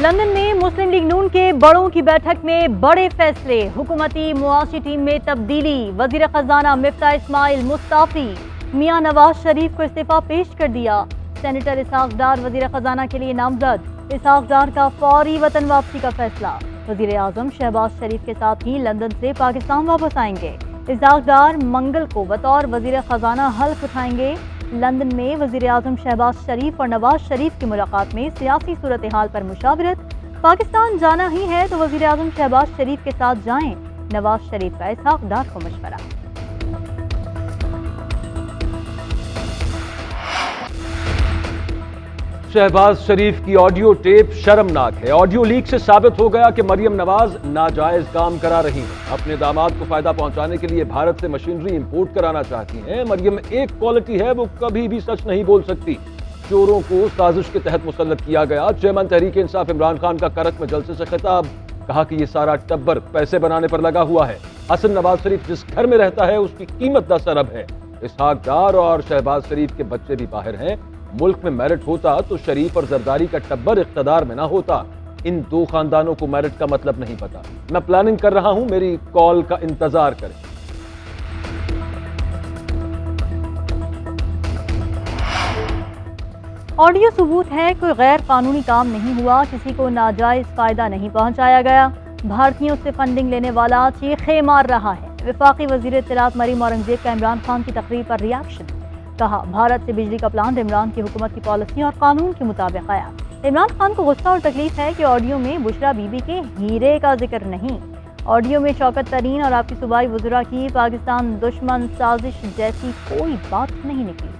London में मुस्लिम league नून के बड़ों की बैठक में बड़े फैसले, हुकूमती मुआशी टीम में तब्दीली, वजीर खजाना मिफ्ता इस्माइल मुस्ताफी, मियां नवाज शरीफ को इस्तीफा पेश कर दिया। सेनेटर इसहाक डार वजीर खजाना के लिए नामजद, इसहाक डार का फौरी वतन वापसी का फैसला। वजीर आजम शहबाज शरीफ के साथ ही लंदन से पाकिस्तान वापस आएंगे। इसहाक डार मंगल को बतौर वजीर खजाना हल्फ उठाएंगे। लंदन में वजीर आजम शहबाज शरीफ और नवाज शरीफ की मुलाकात में सियासी सूरत हाल पर मुशावरत। पाकिस्तान जाना ही है तो वजीर आजम शहबाज शरीफ के साथ जाएं, नवाज शरीफ का इसहाक डार को मशवरा। शहबाज शरीफ की ऑडियो टेप शर्मनाक है। ऑडियो लीक से साबित हो गया कि मरियम नवाज नाजायज काम करा रही हैं। अपने दामाद को फायदा पहुंचाने के लिए भारत से मशीनरी इंपोर्ट कराना चाहती हैं। मरियम एक क्वालिटी है, वो कभी भी सच नहीं बोल सकती। चोरों को साजिश के तहत मुसल्लत किया गया। चेयरमैन तहरीक इंसाफ इमरान खान का करक में जलसे से खिताब, कहा कि ये सारा टब्बर पैसे बनाने पर लगा हुआ है। असल नवाज शरीफ जिस घर में रहता है उसकी कीमत 10 अरब है। इसहाक डार और शहबाज शरीफ के बच्चे भी बाहर हैं। मुल्क में मेरिट होता तो शरीफ और जरदारी का टब्बर इख्तदार में ना होता। इन दो खानदानों को मेरिट का मतलब नहीं पता। मैं प्लानिंग कर रहा हूं, मेरी कॉल का इंतजार करें। ऑडियो सबूत है, कोई गैर कानूनी काम नहीं हुआ, किसी को नाजायज फायदा नहीं पहुंचाया गया। भारतीयों से फंडिंग लेने वाला चीखे मार रहा है। वफाकी वजीर इत्तलात मरीम औरंगजेब का इमरान खान की तकरीर पर रिएक्शन, कहा भारत से बिजली का प्लांट इमरान की हुकूमत की पॉलिसी और कानून के मुताबिक आया। इमरान खान को गुस्सा और तकलीफ है कि ऑडियो में बुशरा बीबी के हीरे का जिक्र नहीं। ऑडियो में शौकत तरीन और आपकी सूबाई वज़रा की पाकिस्तान दुश्मन साजिश जैसी कोई बात नहीं निकली।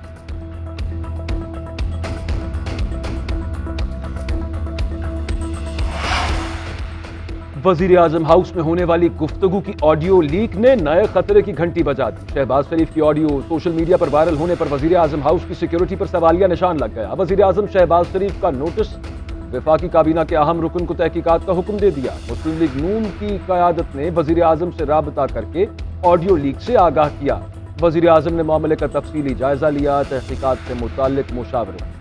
वजीर आजम हाउस में होने वाली गुफ्तगू की ऑडियो लीक ने नए खतरे की घंटी बजा दी। शहबाज शरीफ की ऑडियो सोशल मीडिया पर वायरल होने पर वजीर आजम हाउस की सिक्योरिटी पर सवालिया निशान लग गया। वजीर आजम शहबाज शरीफ का नोटिस, वफाकी काबीना के अहम रुकन को तहकीकात का हुक्म दे दिया। मुस्लिम लीग नून की क़यादत ने वजीर आजम से राबता करके ऑडियो लीक से आगाह किया। वजीर आजम ने मामले का तफसीली जायजा लिया। तहकीकात से मुताल्लिक मुशावरे।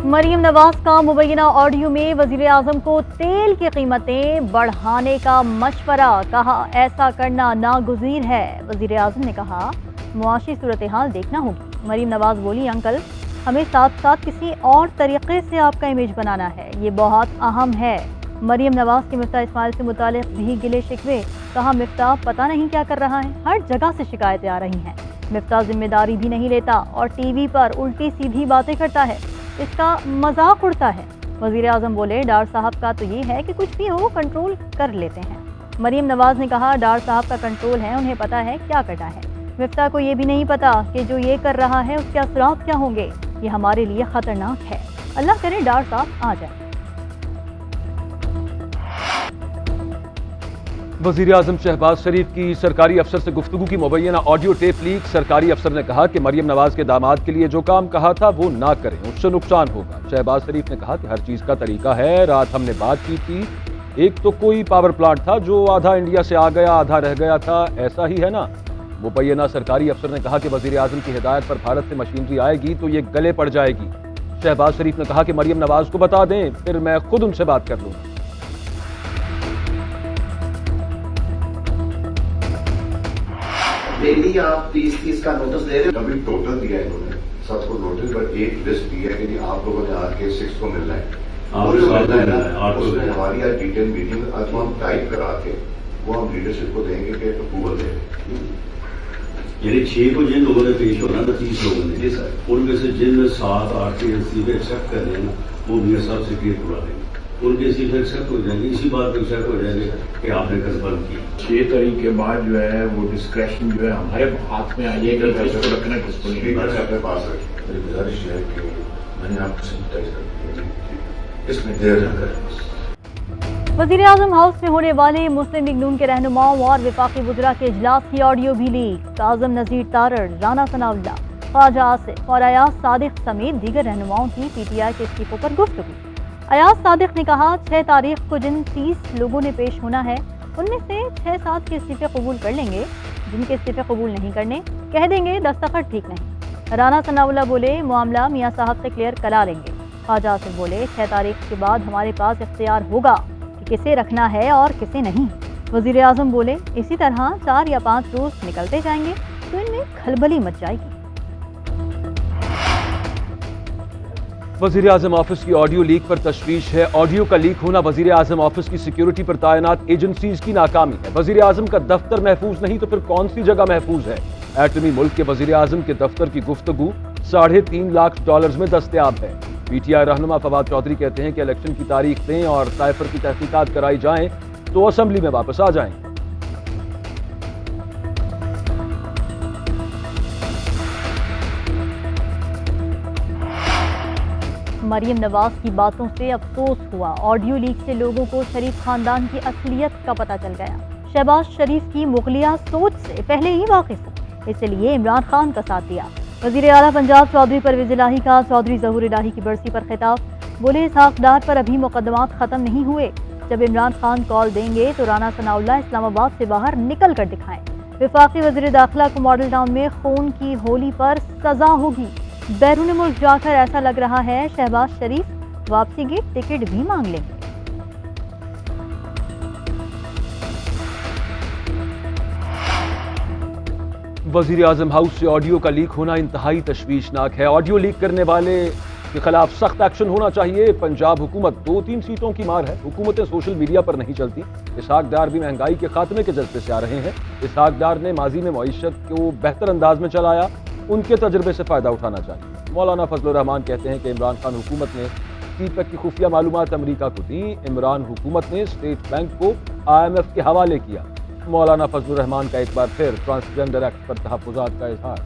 मरीम नवाज का मुबैना ऑडियो में वजीर आजम को तेल की कीमतें बढ़ाने का मशवरा, कहा ऐसा करना नागुज़ीर है। वजीर आजम ने कहा मुआशी सूरत हाल देखना होगी। मरीम नवाज बोली, अंकल हमें साथ साथ किसी और तरीके से आपका इमेज बनाना है, ये बहुत अहम है। मरीम नवाज के मिफ्ता इस्माइल से मुतालिक भी गिले शिकवे, कहा मिफ्ता पता नहीं क्या कर रहा है, हर जगह से शिकायतें आ रही हैं। मिफ्ता जिम्मेदारी भी नहीं लेता और टीवी पर उल्टी सीधी बातें करता है, इसका मजाक उड़ता है। वजीर आजम बोले, डार साहब का तो ये है कि कुछ भी हो कंट्रोल कर लेते हैं। मरीम नवाज ने कहा डार साहब का कंट्रोल है, उन्हें पता है क्या करना है। मिफ्ता को ये भी नहीं पता कि जो ये कर रहा है उसके असरात क्या होंगे, ये हमारे लिए खतरनाक है। अल्लाह करे डार साहब आ जाए। वजीर आजम शहबाज शरीफ की सरकारी अफसर से गुफ्तगू की मुबैना ऑडियो टेप लीक। सरकारी अफसर ने कहा कि मरियम नवाज के दामाद के लिए जो काम कहा था वो ना करें, उससे नुकसान होगा। शहबाज शरीफ ने कहा कि हर चीज का तरीका है। रात हमने बात की थी, एक तो कोई पावर प्लांट था जो आधा इंडिया से आ गया आधा रह गया था, ऐसा ही है ना। मुबैना सरकारी अफसर ने कहा कि वजीर आजम की हिदायत पर भारत से मशीनरी आएगी तो ये गले पड़ जाएगी। शहबाज शरीफ ने कहा कि मरियम नवाज को बता दें, फिर मैं खुद उनसे बात कर लूंगा। डेली आप 30 का नोटिस दे रहे हो? अभी टोटल दिया है इन्होंने सबको नोटिस, बट एक लिस्ट दी है कि आप लोगों ने आके 6 को मिलना है। उसमें हमारी आज डिटेल मीटिंग आज हम टाइप करा के वो हम लीडरशिप को देंगे कि अप्रूवल देंगे। यानी 6 को जिन लोगों ने पेश होना था 30 लोगों ने, जी सर, उनमें से जिन 7 8 के सीधे एक्सेप्ट कर रहे हैं वो मियां साहब से क्लियर करवा देंगे, उनके सीधे एक्सेप्ट हो जाएंगे। इसी बात पर एक्सेप्ट हो जाएंगे कि आपने कंफर्म किया। 6 तारीख के बाद जो है वो डिस्कशन जो है हमारे हाथ में आई है कि किसको रखना किसको नहीं रखना। अपने पास मेरी गुजारिश है कि मैंने आपको सैनिटाइज कर दिया, इसमें देर न करें। वजीर आजम हाउस में होने वाले मुस्लिम लीग नून के रहनुमाओं और वफाकी वज़रा के इजलास की ऑडियो भी लीक। आजम नज़ीर तारड़, राना सनाउल्लाह, ख्वाजा आसिफ और अयाज सादिक समेत दीगर रहनुमाओं की पीटीआई के इस्तीफों पर गुफ्तगू। अयाज सादिक ने कहा 6 तारीख को जिन 30 लोगों ने पेश होना है उनमें से 6-7 के इस्तीफे कबूल कर लेंगे, جن کے استعفے قبول نہیں کرنے کہہ دیں گے دستخط ٹھیک نہیں۔ رانا ثناء اللہ بولے معاملہ میاں صاحب سے کلیئر کرا لیں گے۔ خواجہ آصف بولے 6 تاریخ کے بعد ہمارے پاس اختیار ہوگا کہ کسے رکھنا ہے اور کسے نہیں۔ وزیر اعظم بولے اسی طرح 4 یا 5 روز نکلتے جائیں گے تو ان میں کھلبلی مچ جائے گی۔ وزیر اعظم آفس کی آڈیو لیک پر تشویش ہے۔ آڈیو کا لیک ہونا وزیر اعظم آفس کی سیکیورٹی پر تعینات ایجنسیز کی ناکامی ہے۔ وزیر اعظم کا دفتر محفوظ نہیں تو پھر کون سی جگہ محفوظ ہے؟ ایٹمی ملک کے وزیر اعظم کے دفتر کی گفتگو $3.5 لاکھ میں دستیاب ہے۔ پی ٹی آئی رہنما فواد چودھری کہتے ہیں کہ الیکشن کی تاریخ دیں اور سائفر کی تحقیقات کرائی جائیں تو اسمبلی میں واپس آ جائیں۔ مریم نواز کی باتوں سے افسوس ہوا۔ آڈیو لیک سے لوگوں کو شریف خاندان کی اصلیت کا پتہ چل گیا۔ شہباز شریف کی مغلیہ سوچ سے پہلے ہی واقف ہوں، اس لیے عمران خان کا ساتھ دیا۔ وزیر اعلیٰ پنجاب چودھری پرویز الہی کا چودھری ظہور الہی کی برسی پر خطاب، بولے اسحاق ڈار پر ابھی مقدمات ختم نہیں ہوئے، جب عمران خان کال دیں گے تو رانا ثناء اللہ اسلام آباد سے باہر نکل کر دکھائیں۔ وفاقی وزیر داخلہ کو ماڈل ٹاؤن میں خون کی ہولی پر سزا ہوگی۔ بیرون ملک جا کر ایسا لگ رہا ہے شہباز شریف واپسی کی ٹکٹ بھی مانگ لیں گے۔ وزیر اعظم ہاؤس سے آڈیو کا لیک ہونا انتہائی تشویشناک ہے۔ آڈیو لیک کرنے والے کے خلاف سخت ایکشن ہونا چاہیے۔ پنجاب حکومت 2-3 سیٹوں کی مار ہے۔ حکومتیں سوشل میڈیا پر نہیں چلتی۔ اسحاق ڈار بھی مہنگائی کے خاتمے کے جذبے سے آ رہے ہیں۔ اسحاق ڈار نے ماضی میں معیشت کو بہتر انداز میں چلایا، ان کے تجربے سے فائدہ اٹھانا چاہیے۔ مولانا فضل الرحمان کہتے ہیں کہ عمران خان حکومت نے سی پیک کی خفیہ معلومات امریکہ کو دیں، عمران حکومت نے اسٹیٹ بینک کو IMF کے حوالے کیا۔ مولانا فضل الرحمان کا ایک بار پھر ٹرانسجنڈر ایکٹ پر تحفظات کا اظہار۔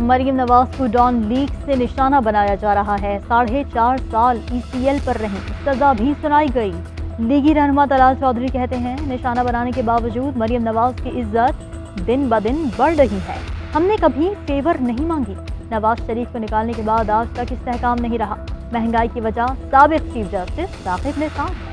مریم نواز کو ڈان لیک سے نشانہ بنایا جا رہا ہے۔ 4.5 سال ECL پر رہیں، سزا بھی سنائی گئی۔ لیگی رہنما طلال چودھری کہتے ہیں نشانہ بنانے کے باوجود مریم نواز کی عزت دن بدن بڑھ رہی ہے۔ ہم نے کبھی فیور نہیں مانگی۔ نواز شریف کو نکالنے کے بعد آج تک استحکام نہیں رہا۔ مہنگائی کی وجہ سابق چیف جسٹس ثاقب نثار ہے۔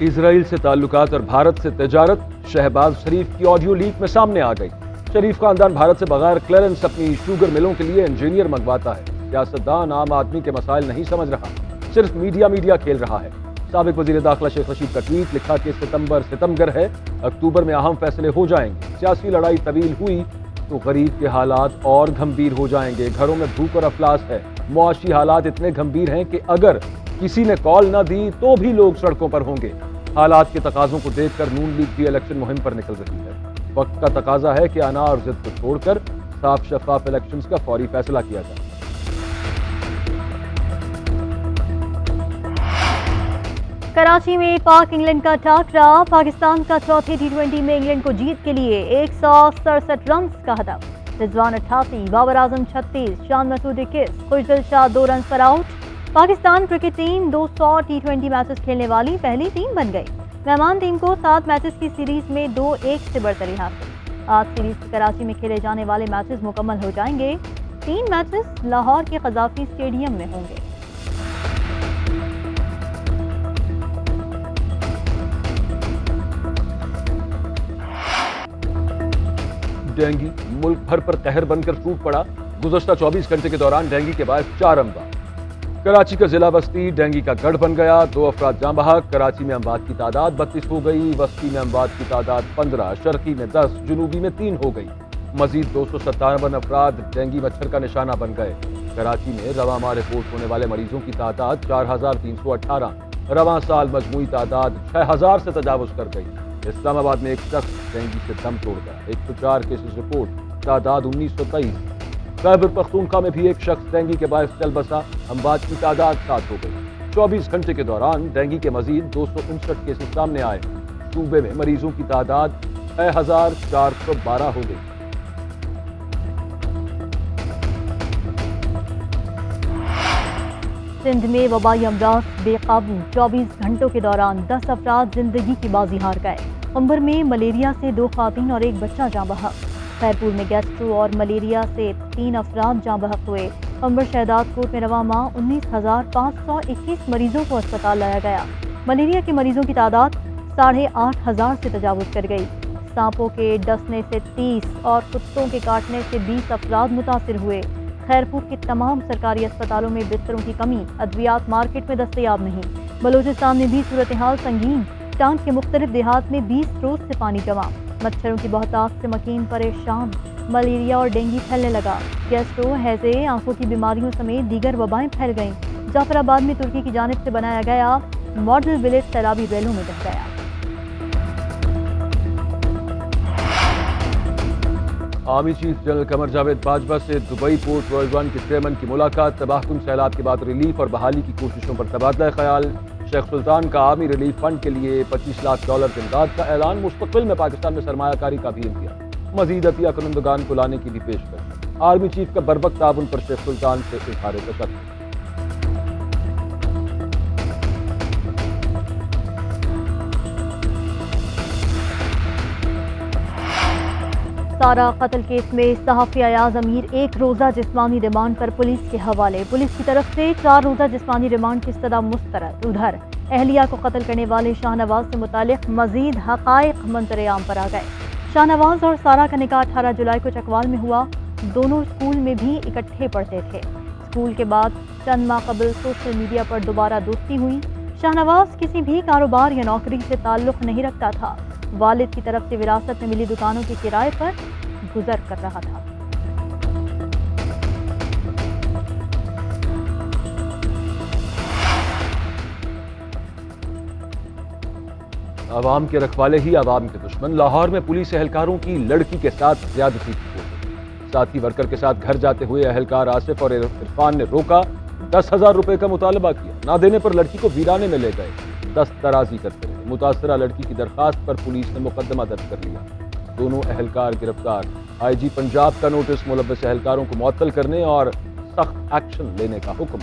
اسرائیل سے تعلقات اور بھارت سے تجارت، شہباز شریف کی آڈیو لیک میں سامنے آ گئی۔ شریف خاندان بھارت سے بغیر کلیئرنس اپنی شوگر ملوں کے لیے انجینئر منگواتا ہے۔ سیاستدان عام آدمی کے مسائل نہیں سمجھ رہا، صرف میڈیا کھیل رہا ہے۔ سابق وزیر داخلہ شیخ رشید کا ٹویٹ، لکھا کہ ستمبر ہے، اکتوبر میں اہم فیصلے ہو جائیں گے۔ سیاسی لڑائی طویل ہوئی تو غریب کے حالات اور گھمبیر ہو جائیں گے۔ گھروں میں بھوک اور افلاس ہے۔ معاشی حالات اتنے گھمبیر ہیں کہ اگر کسی نے کال نہ دی تو بھی لوگ سڑکوں پر ہوں گے۔ حالات کے تقاضوں کو دیکھ کر نون لیگ بھی الیکشن مہم پر نکل رہی ہے۔ وقت کا تقاضا ہے کہ انا اور ضد کو چھوڑ کر صاف شفاف الیکشنز کا فوری فیصلہ کیا جائے۔ کراچی میں پاک انگلینڈ کا ٹاکرا، پاکستان کا چوتھے T20 میں انگلینڈ کو جیت کے لیے 167 رنز کا ہدف۔ رضوان 88، بابر اعظم 36، شان مسعود 21، خوشدل شاہ 2 رنز پر out. Pakistan cricket team 200 T20 matches کھیلنے والی پہلی ٹیم بن گئی۔ مہمان ٹیم کو 7 میچز کی سیریز میں 2-1 سے برتری حاصل۔ آج سیریز کراچی میں کھیلے جانے والے میچز مکمل ہو جائیں گے۔ 3 میچز لاہور کے قذافی اسٹیڈیم میں ہوں گے۔ ڈینگی ملک بھر پر قہر بن کر ٹوٹ پڑا۔ گزشتہ 24 گھنٹے کے دوران ڈینگی کے باعث 4 اموات۔ کراچی کا ضلع وسطی ڈینگی کا گڑھ بن گیا، 2 افراد جاں بحق۔ کراچی میں اموات کی تعداد 32 ہو گئی، وسطی میں اموات کی تعداد 15، شرقی میں 10، جنوبی میں 3 ہو گئی۔ مزید 257 افراد ڈینگی مچھر کا نشانہ بن گئے۔ کراچی میں رواں ماہ رپورٹ ہونے والے مریضوں کی تعداد 4318، رواں سال مجموعی تعداد 6000 سے تجاوز کر گئی۔ اسلام آباد میں ایک شخص ڈینگی سے دم توڑ گیا، 104 کیسز رپورٹ، تعداد 1923۔ خیبر پختونخوا میں بھی ایک شخص ڈینگی کے باعث چل بسا، اموات کی تعداد 7 ہو گئی۔ 24 گھنٹے کے دوران ڈینگی کے مزید 259 کیسز سامنے آئے۔ صوبے میں مریضوں کی تعداد 6412 ہو گئی۔ سندھ میں وبائی امراض بے قابو، 24 گھنٹوں کے دوران 10 افراد زندگی کی بازی ہار گئے۔ अंबर में मलेरिया से 2 खातून और 1 बच्चा जाँ बहक। खैरपुर में गैस्ट्रो और मलेरिया से 3 अफराद जाँ बहक हुए। अंबर शहदादकोट में रवा माह 19,521 मरीजों को अस्पताल लाया गया। मलेरिया के मरीजों की तादाद 8,500 से तजावुज कर गई। सांपों के डसने से 30 और कुत्तों के काटने से 20 अफराद मुतासिर हुए। खैरपुर के तमाम सरकारी अस्पतालों में बिस्तरों की कमी, अद्वियात मार्केट में दस्तयाब नहीं। बलूचिस्तान में भी सूरत हाल संगीन। टांग के मुख्तलिफ देहात में 20 रोज से पानी जमा। मच्छरों की बहुतायत से मकीन परेशान। मलेरिया और डेंगू फैलने लगा। गैस्ट्रो, हैजे, आंखों की बीमारियों समेत दीगर वबाएं फैल गईं। जाफराबाद में तुर्की की जानिब से बनाया गया मॉडल विलेज सैलाबी रेलों में बह गया। Army chief general Qamar Javed Bajwa से दुबई पोर्ट रॉयल 1 के चेयरमैन की मुलाकात। तबाहकुन सैलाब के बाद रिलीफ और बहाली की कोशिशों पर तबादला ख्याल। शेख सुल्तान का आर्मी रिलीफ फंड के लिए $25 लाख के इमदाद का ऐलान। मुस्तकबिल में पाकिस्तान में सरमायाकारी का भी इम्तियाज। मजीद अतिया कुनंदगान को लाने की भी पेशकश। आर्मी चीफ का बरवक्त ताउन पर शेख सुल्तान से इजहार तशक्कुर। सारा कत्ल केस में सहाफ़ी अयाज अमीर 1 रोज़ा जिस्मानी रिमांड पर पुलिस के हवाले। पुलिस की तरफ से 4 रोज़ा जिस्मानी रिमांड की इस्तदा मुस्तरद। उधर अहलिया को कत्ल करने वाले शाहनवाज से मुतालिक मजीद हक़ाइक़ मंजर-ए-आम पर आ गए। शाहनवाज और सारा का निकाह 18 जुलाई को चकवाल में हुआ। दोनों स्कूल में भी इकट्ठे पढ़ते थे। स्कूल के बाद चंद माह कबल सोशल मीडिया पर दोबारा दोस्ती हुई। शाहनवाज किसी भी कारोबार या नौकरी से ताल्लुक़ नहीं रखता था। वालिद की तरफ से विरासत में मिली दुकानों के किराए पर गुजर कर रहा था। आवाम के रखवाले ही आवाम के दुश्मन। लाहौर में पुलिस एहलकारों की लड़की के साथ ज्यादती की कोशिश। साथी वर्कर के साथ घर जाते हुए एहलकार आसिफ और इरफान ने रोका। 10,000 रुपए का मुतालबा किया। ना देने पर लड़की को वीराने में ले गए। दस्तराजी करते रहे। मुतासरा लड़की की दरखास्त पर पुलिस ने मुकदमा दर्ज कर लिया। दोनों एहलकार गिरफ्तार। IG पंजाब का नोटिस मुलव्वस एहलकारों को मुअत्तल करने और सख्त एक्शन लेने का हुक्म।